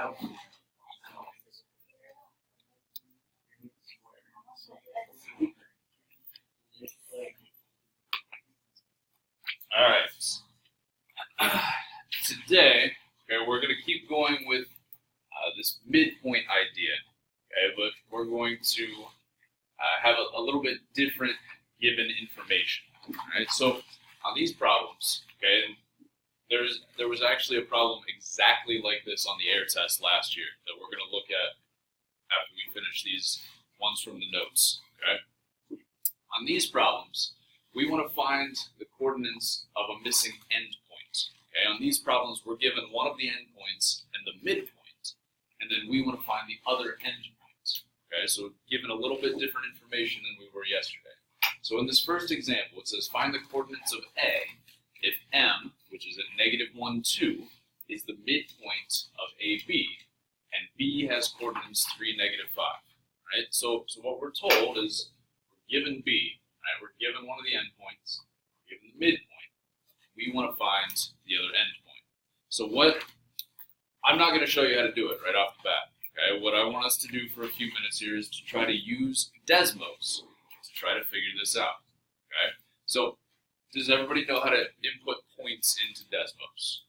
All right. Today, okay, we're going to keep going with this midpoint idea, okay, but we're going to have a little bit different given information. All right. So on these problems, okay, there was actually a problem exactly like this on the air test last year that we're going to look at after we finish these ones from the notes. Okay. On these problems, we want to find the coordinates of a missing endpoint. Okay. On these problems, we're given one of the endpoints and the midpoint, and then we want to find the other endpoint. Okay. So given a little bit different information than we were yesterday. So in this first example, it says find the coordinates of A if M, which is at -1, 2, is the midpoint of AB, and B has coordinates 3, -5. Right? So what we're told is we're given B, right? We're given one of the endpoints, we're given the midpoint. We want to find the other endpoint. So I'm not going to show you how to do it right off the bat. Okay? What I want us to do for a few minutes here is to try to use Desmos to try to figure this out. Okay? So does everybody know how to input points into Desmos?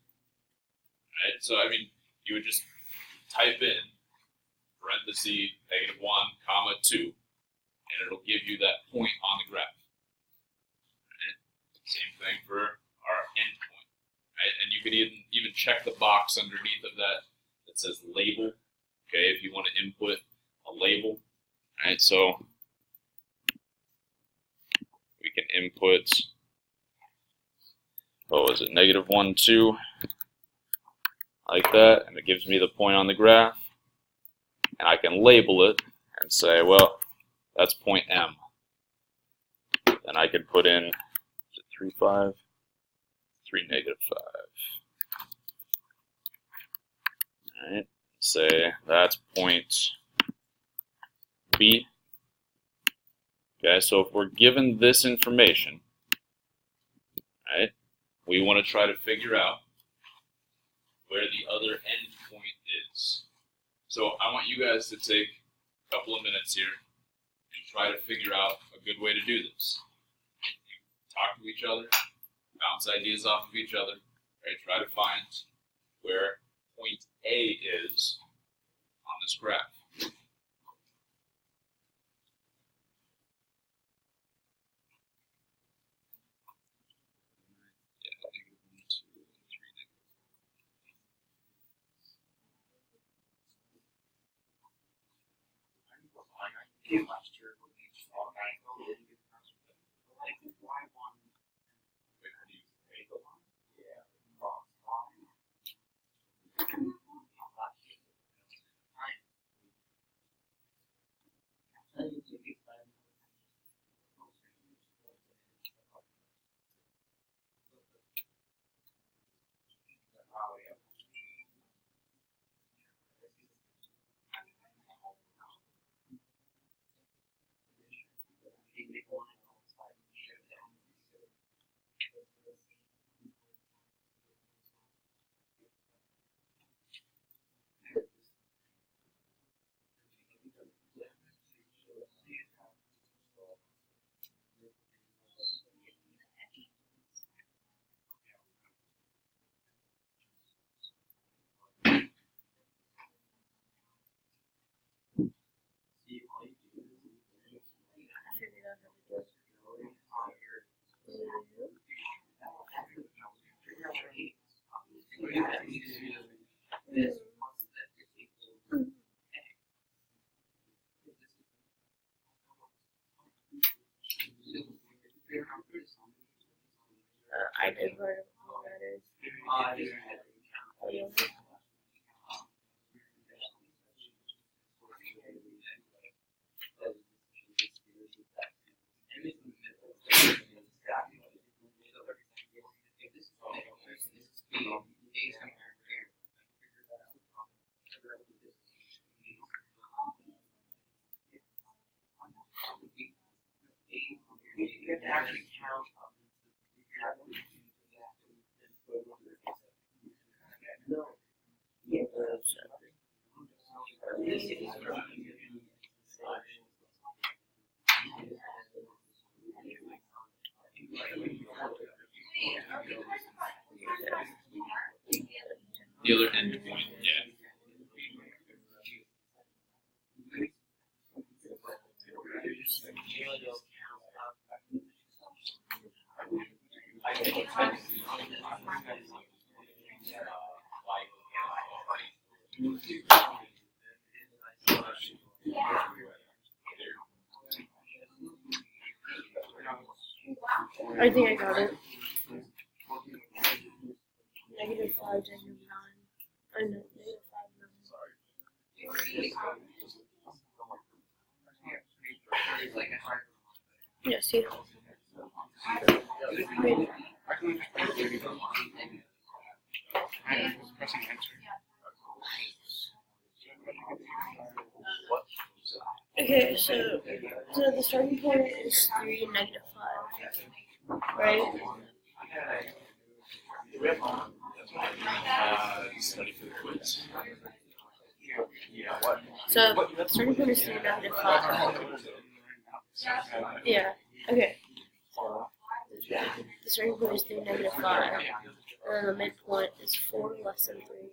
Right? So I mean, you would just type in parenthesis -1, 2, and it'll give you that point on the graph. Right? Same thing for our endpoint. Right? And you can even check the box underneath of that that says label. Okay, if you want to input a label. Right? So we can input, what was it, -1, 2, like that, and it gives me the point on the graph, and I can label it and say, well, that's point M. And I could put in, is it 3, 5? 3, -5. All right, say that's point B. Okay, so if we're given this information, right, we want to try to figure out where the other endpoint is. So I want you guys to take a couple of minutes here and try to figure out a good way to do this. Talk to each other, bounce ideas off of each other, right? Try to find where point A is on this graph. Last year, I did heard of that is. You have to actually count No. Yeah, The other endpoint, yeah. I think I got it. -5, -9. I know, -5, 9. Yeah, see? Wait. Pressing enter. Okay, so the starting point is 3 and -5, right? Study for the quiz. So the starting point is 3 and -5. Yeah. Okay. So the starting point is 3 and -5, and then the midpoint is 4 less than 3,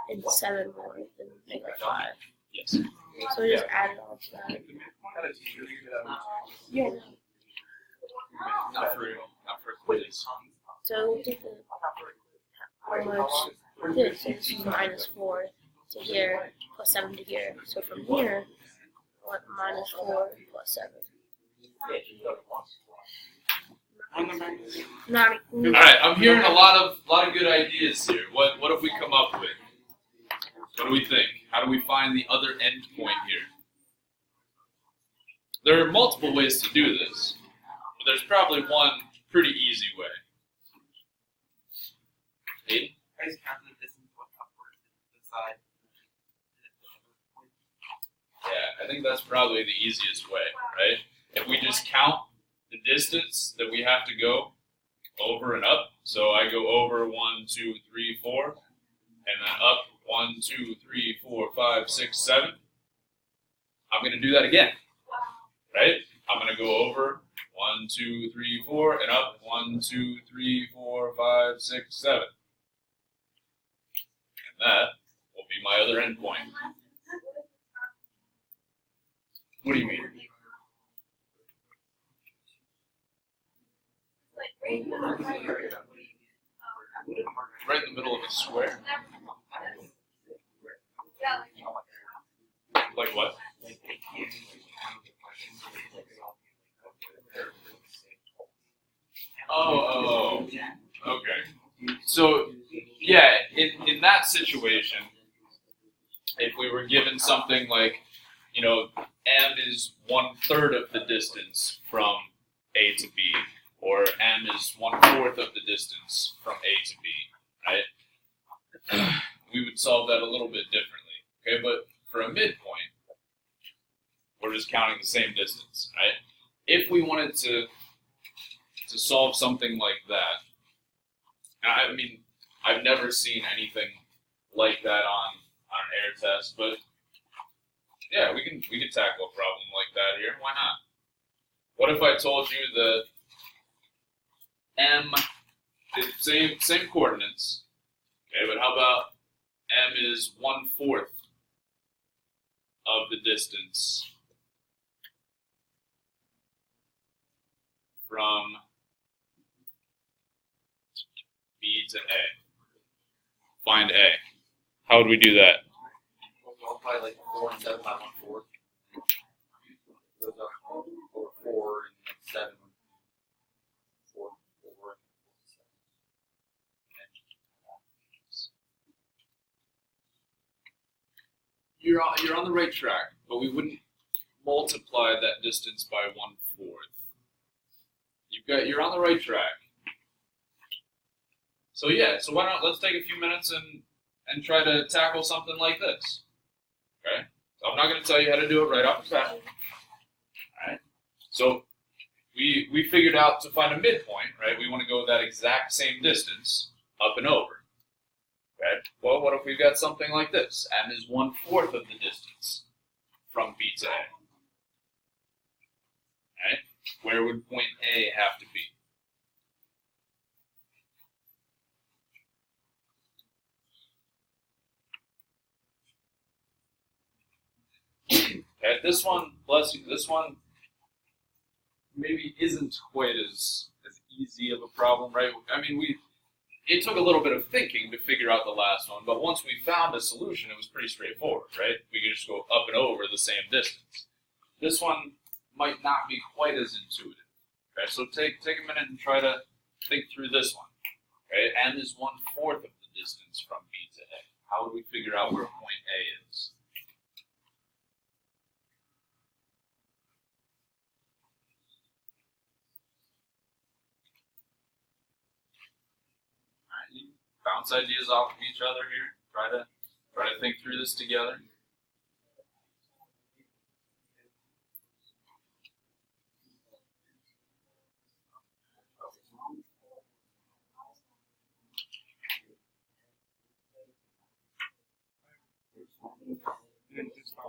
and 7 more than -5. Yes. So we just add it all to that. Yeah. Not for quiz. So we take the how much this is -4 to here plus 7 to here. So from here, what -4 plus 7. Not All right, I'm hearing a lot of good ideas here. What have we come up with? What do we think? How do we find the other end point here? There are multiple ways to do this, but there's probably one pretty easy way. Hey? I just counted the distance went upwards to the side. Yeah, I think that's probably the easiest way, right? If we just count the distance that we have to go over and up, so I go over 1, 2, 3, 4, and then up 1, 2, 3, 4, 5, 6, 7. I'm going to do that again, right? I'm going to go over 1, 2, 3, 4, and up 1, 2, 3, 4, 5, 6, 7. And that will be my other endpoint. What do you mean? Right in the middle of a square. Like what? Oh, okay. So, yeah, in that situation, if we were given something like, m is 1/3 of the distance from A to B, or m is 1/4 of the distance from A to B, right? We would solve that a little bit differently, okay? But for a midpoint, we're just counting the same distance, right? If we wanted to solve something like that, I mean, I've never seen anything like that on an air test, but yeah, we can tackle a problem like that here. Why not? What if I told you that m is same coordinates, okay? But how about m is 1/4 of the distance from B to A. Find A. How would we do that? I'll probably like 4 and 7 by 1/4. Goes up over 4 and 7. 4, 4, 7. You're on the right track, but we wouldn't multiply that distance by 1/4. You're on the right track. So yeah, so why not let's take a few minutes and try to tackle something like this. Okay? So I'm not going to tell you how to do it right off the bat. Alright? So we figured out to find a midpoint, right? We want to go that exact same distance up and over. Okay. Well, what if we've got something like this? M is 1/4 of the distance from B to A. Okay. Where would point A have to be? Okay, this one, bless you, this one maybe isn't quite as easy of a problem, right? I mean, it took a little bit of thinking to figure out the last one, but once we found a solution, it was pretty straightforward, right? We could just go up and over the same distance. This one might not be quite as intuitive. Okay, so take a minute and try to think through this one. Okay, M is 1/4 of the distance from B to A. How would we figure out where point A is? Alright, you bounce ideas off of each other here. Try to think through this together.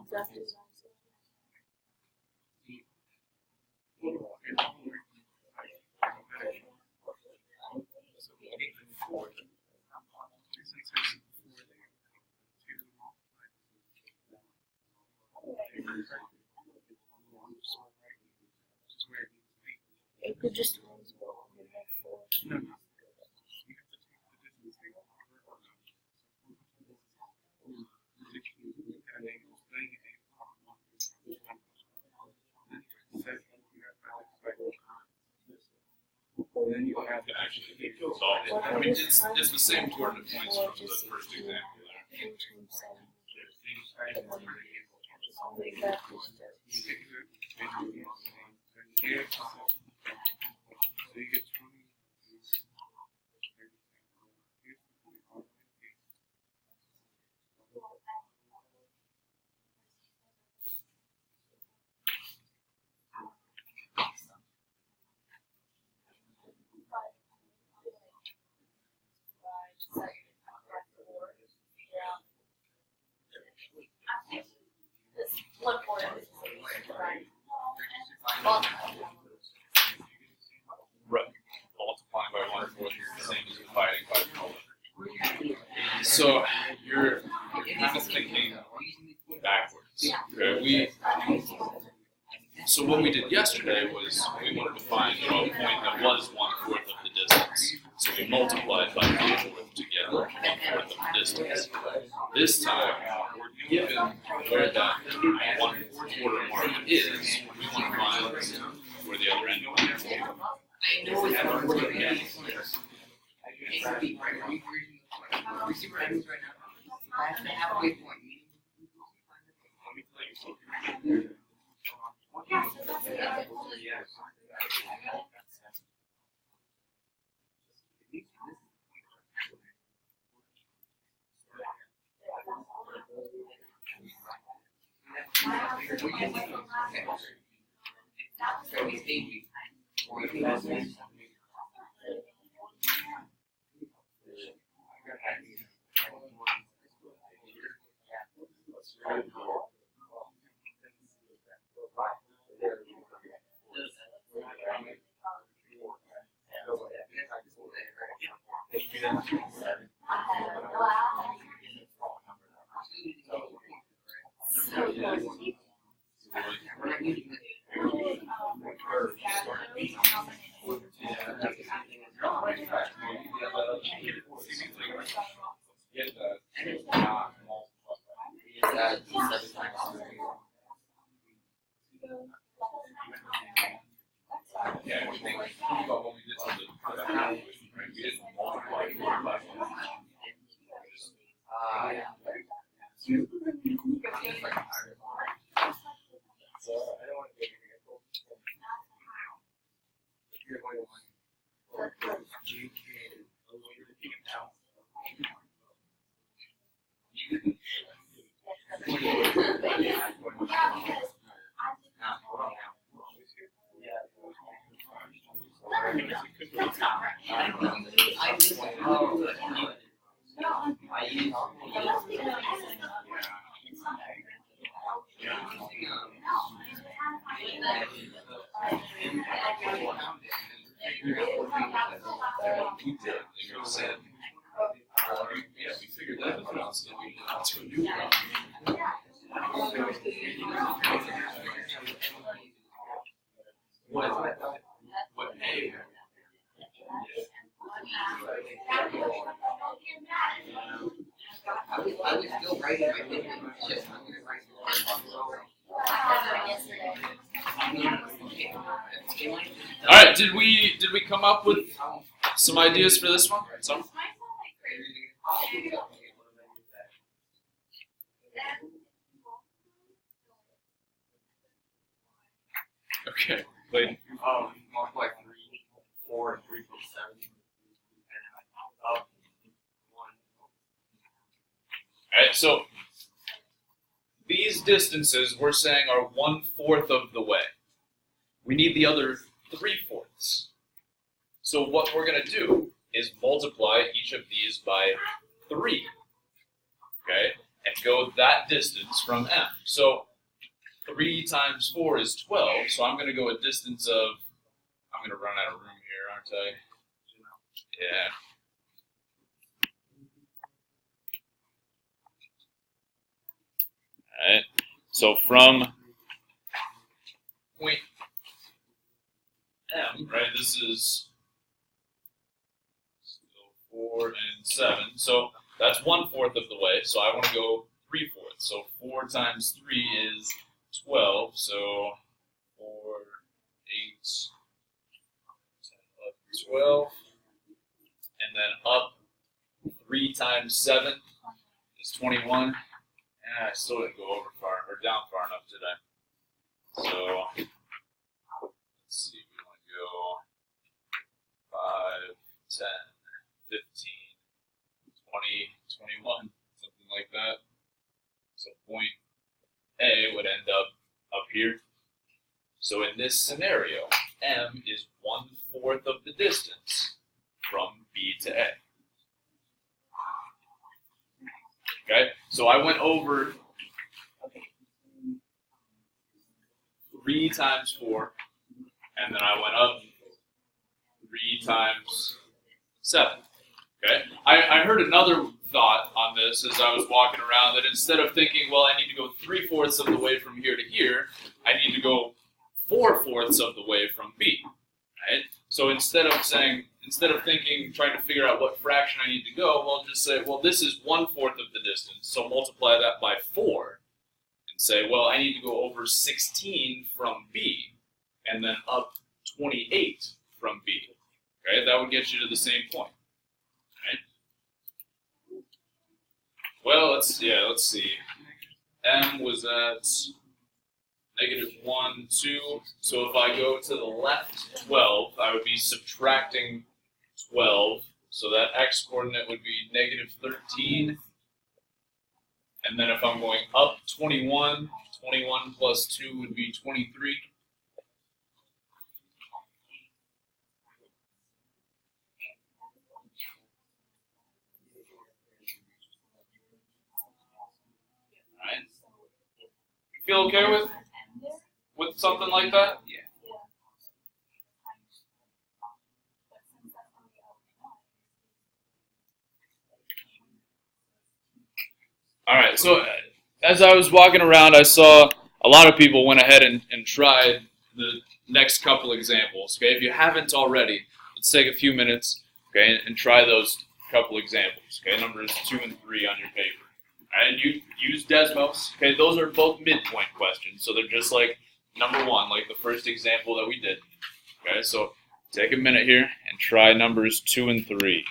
Exactly. It could just No. Then you have to actually solve it. I mean, it's the same coordinate points from the first example there. So you get 20. Right. Multiplying by 1/4 is the same as dividing by 4. So you're kind of thinking backwards. Okay? So what we did yesterday was we wanted to find a point that was 1/4 of the distance. So we multiplied by 1/4 to get 1/4 of the distance. This time we're given where that 1/4 mark is. We want to find where the other end is. I know it's hard to get. That's the halfway point. Yeah, we think about what we did to the half, right? We didn't multiply 4 by 1. We did. They were saying, yeah, we figured that out. So we got to a new problem. What A? I was still writing my paper. It's just I'm gonna write All right. Did we come up with some ideas for this one? Some? Okay. Wait. Multiply 3, 4, and 3 plus 7. And up 1. All right. So these distances we're saying are 1/4 of the way. We need the other 3/4. So what we're going to do is multiply each of these by 3. Okay, and go that distance from M. So 3 times 4 is 12. So I'm going to go a distance of. I'm going to run out of room here, aren't I? Yeah. Alright, so from point M, right, this is 4 and 7, so that's 1/4 of the way, so I want to go 3/4. So 4 times 3 is 12, so 4, 8, 10, 11, 12, and then up 3 times 7 is 21. And I still didn't go over down far enough, did I? So, let's see, we want to go 5, 10, 15, 20, 21, something like that. So point A would end up here. So in this scenario, M is 1/4 of the distance from B to A. Okay, so I went over 3 times 4, and then I went up 3 times 7. Okay, I heard another thought on this as I was walking around, that instead of thinking, well, I need to go 3/4 of the way from here to here, I need to go 4/4 of the way from B. Right? So instead of thinking, trying to figure out what fraction I need to go, we'll just say, well, this is 1/4 of the distance, so multiply that by 4, and say, well, I need to go over 16 from B, and then up 28 from B. Okay, that would get you to the same point. Right? Well, let's see. M was at -1, 2. So if I go to the left 12, I would be subtracting 12. So that x coordinate would be -13. And then if I'm going up 21, 21 plus 2 would be 23. All right. You feel okay with something like that? Yeah. All right, so as I was walking around, I saw a lot of people went ahead and tried the next couple examples. Okay, if you haven't already, let's take a few minutes, okay, and try those couple examples. Okay, numbers 2 and 3 on your paper. All right, and you use Desmos. Okay, those are both midpoint questions, so they're just like number 1, like the first example that we did. Okay, so take a minute here and try numbers 2 and 3.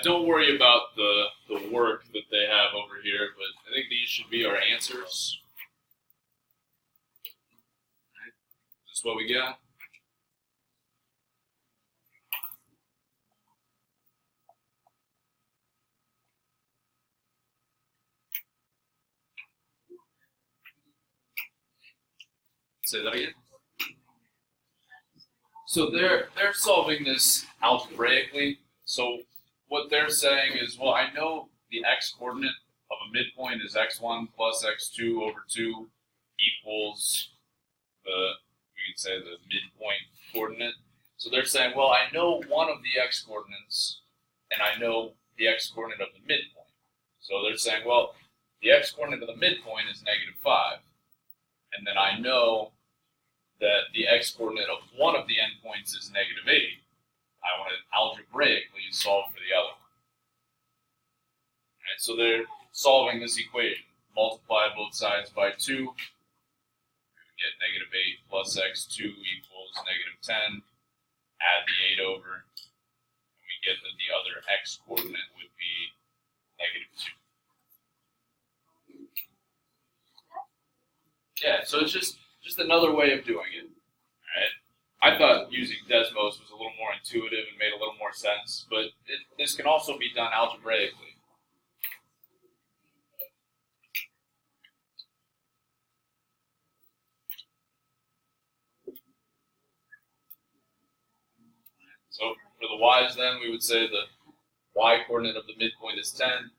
Don't worry about the work that they have over here, but I think these should be our answers. Is this what we got? Say that again. So they're solving this algebraically. So what they're saying is, well, I know the x-coordinate of a midpoint is x1 plus x2 over 2 equals we can say the midpoint coordinate. So they're saying, well, I know one of the x-coordinates, and I know the x-coordinate of the midpoint. So they're saying, well, the x-coordinate of the midpoint is -5, and then I know that the x-coordinate of one of the endpoints is -8. I want to algebraically solve for the other one. Right, so they're solving this equation. Multiply both sides by 2. We get -8 plus x2 equals -10. Add the 8 over. And we get that the other x-coordinate would be -2. Yeah, so it's just another way of doing it. Right? I thought using Desmos was a little more intuitive and made a little more sense, but this can also be done algebraically. So for the y's then, we would say the y-coordinate of the midpoint is 10. And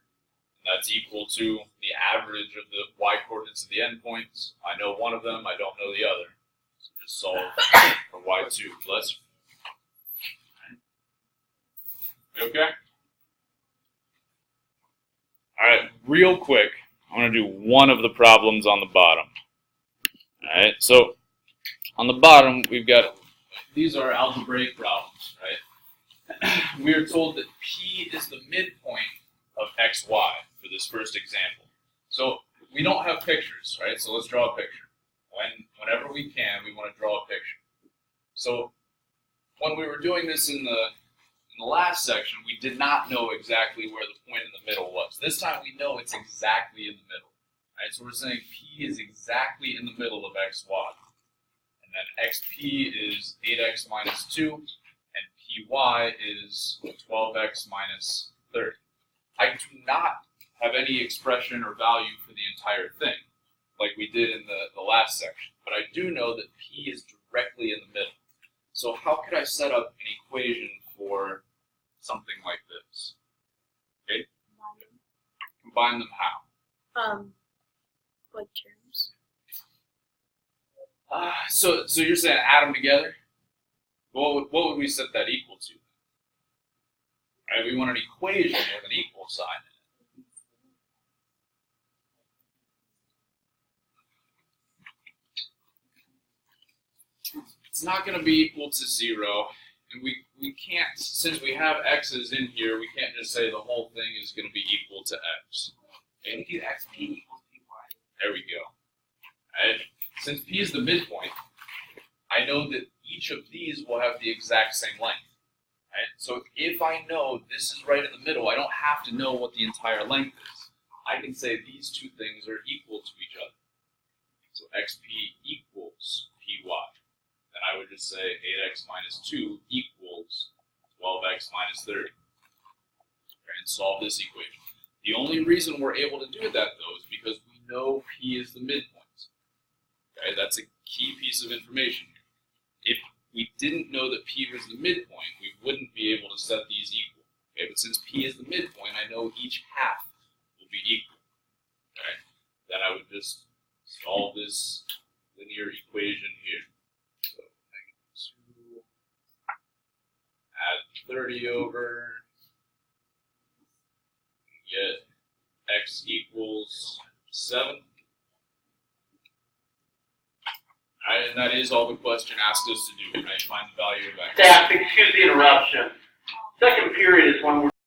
that's equal to the average of the y-coordinates of the endpoints. I know one of them, I don't know the other. So just solve for y2 plus. We okay? Alright, real quick, I want to do one of the problems on the bottom. Alright, so on the bottom, we've got, these are algebraic problems, right? We are told that P is the midpoint of xy for this first example. So we don't have pictures, right? So let's draw a picture. Whenever we can, we want to draw a picture. So when we were doing this in the last section, we did not know exactly where the point in the middle was. This time we know it's exactly in the middle. Right? So we're saying P is exactly in the middle of xy. And then xp is 8x minus 2, and py is 12x minus 30. I do not have any expression or value for the entire thing, like we did in the last section. But I do know that P is directly in the middle. So how could I set up an equation for something like this? Okay? Combine them how? What terms? So you're saying add them together? What would we set that equal to? Right, we want an equation with an equal sign in it. It's not going to be equal to 0, and we can't, since we have x's in here, we can't just say the whole thing is going to be equal to x. And do xp equals py. There we go. Right? Since p is the midpoint, I know that each of these will have the exact same length. Right? So if I know this is right in the middle, I don't have to know what the entire length is. I can say these two things are equal to each other. So xp equals py. Then I would just say 8x minus 2 equals 12x minus 30. Okay, and solve this equation. The only reason we're able to do that, though, is because we know p is the midpoint. Okay, that's a key piece of information here. If we didn't know that p was the midpoint, we wouldn't be able to set these equal. Okay, but since p is the midpoint, I know each half will be equal. Okay, then I would just solve this linear equation here. So -2, add 30 over, get x equals 7. Alright, and that is all the question asked us to do, right? Find the value of x. Staff, excuse the interruption. Second period is when we're